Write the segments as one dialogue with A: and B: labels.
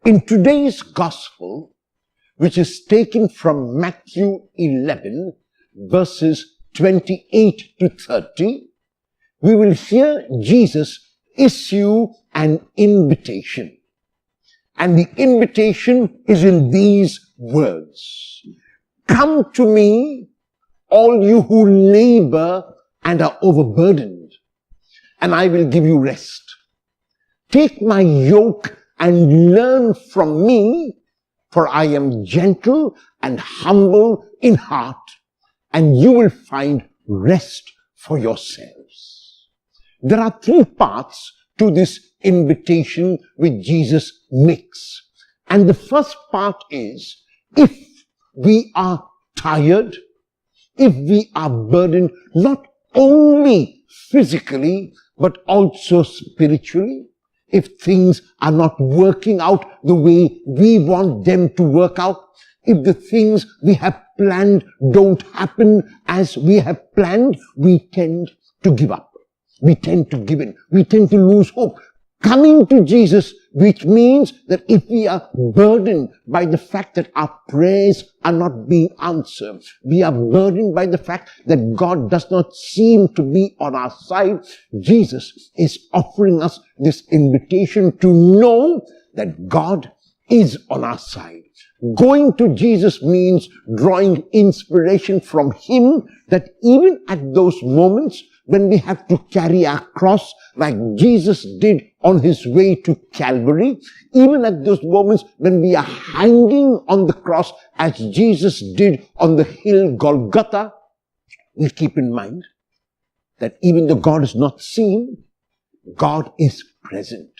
A: In today's gospel, which is taken from Matthew 11, verses 28 to 30, we will hear Jesus issue an invitation. And the invitation is in these words: "Come to me, all you who labor and are overburdened, and I will give you rest. Take my yoke and learn from me, for I am gentle and humble in heart, and you will find rest for yourselves." There are three parts to this invitation which Jesus makes. And the first part is, if we are tired, if we are burdened, not only physically, but also spiritually, if things are not working out the way we want them to work out, if the things we have planned don't happen as we have planned, we tend to give up. We tend to give in. We tend to lose hope. Coming to Jesus, which means that if we are burdened by the fact that our prayers are not being answered, we are burdened by the fact that God does not seem to be on our side, Jesus is offering us this invitation to know that God is on our side. Going to Jesus means drawing inspiration from Him, that even at those moments when we have to carry our cross like Jesus did on His way to Calvary, even at those moments when we are hanging on the cross as Jesus did on the hill Golgotha, we keep in mind that even though God is not seen, God is present.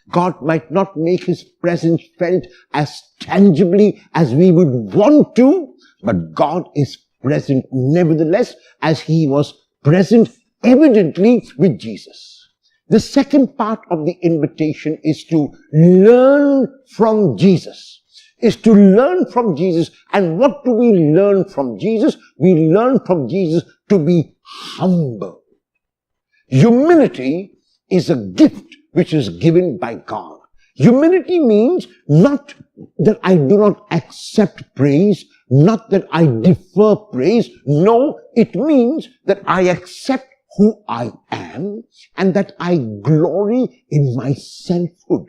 A: God might not make His presence felt as tangibly as we would want to, but God is present nevertheless, as He was present evidently with Jesus. The second part of the invitation is to learn from Jesus. Is to learn from Jesus. And what do we learn from Jesus? We learn from Jesus to be humble. Humility is a gift which is given by God. Humility means not that I do not accept praise, not that I defer praise. No, it means that I accept who I am and that I glory in my selfhood.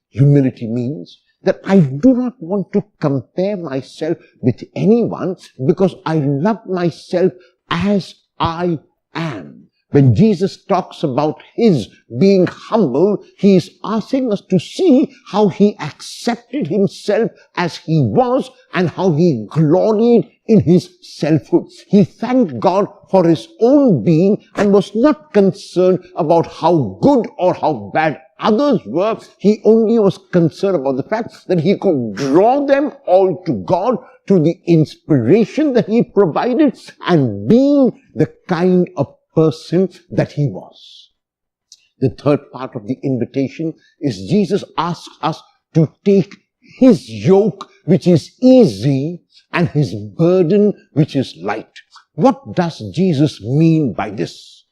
A: Humility means that I do not want to compare myself with anyone because I love myself as I am. When Jesus talks about His being humble, He is asking us to see how He accepted Himself as He was and how He gloried in His selfhood. He thanked God for His own being and was not concerned about how good or how bad others were. He only was concerned about the fact that He could draw them all to God, to the inspiration that He provided, and being the kind of person that He was. The third part of the invitation is Jesus asks us to take His yoke, which is easy, and His burden, which is light. What does Jesus mean by this?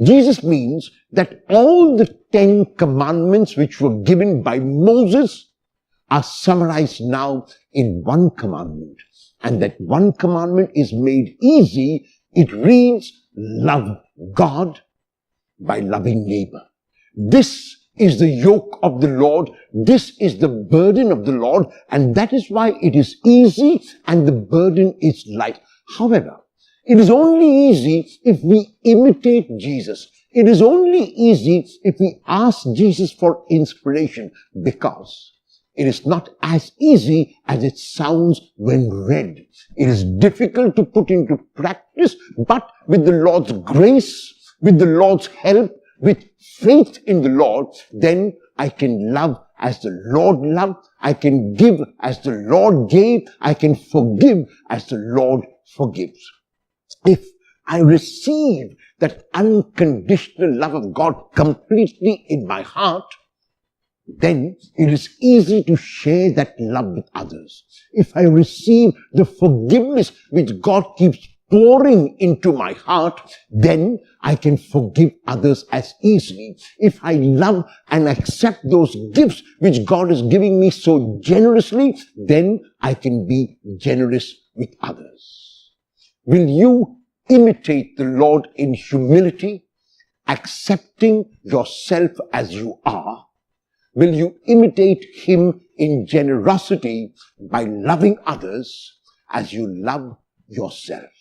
A: Jesus means that all the 10 commandments which were given by Moses are summarized now in one commandment. And that one commandment is made easy. It reads, love God by loving neighbor. This is the yoke of the Lord. This is the burden of the Lord. And that is why it is easy and the burden is light. However, it is only easy if we imitate Jesus. It is only easy if we ask Jesus for inspiration, because it is not as easy as it sounds when read. It is difficult to put into practice, but with the Lord's grace, with the Lord's help, with faith in the Lord, then I can love as the Lord loved. I can give as the Lord gave. I can forgive as the Lord forgives. If I receive that unconditional love of God completely in my heart, then it is easy to share that love with others. If I receive the forgiveness which God keeps pouring into my heart, then I can forgive others as easily. If I love and accept those gifts which God is giving me so generously, then I can be generous with others. Will you imitate the Lord in humility, accepting yourself as you are? Will you imitate Him in generosity by loving others as you love yourself?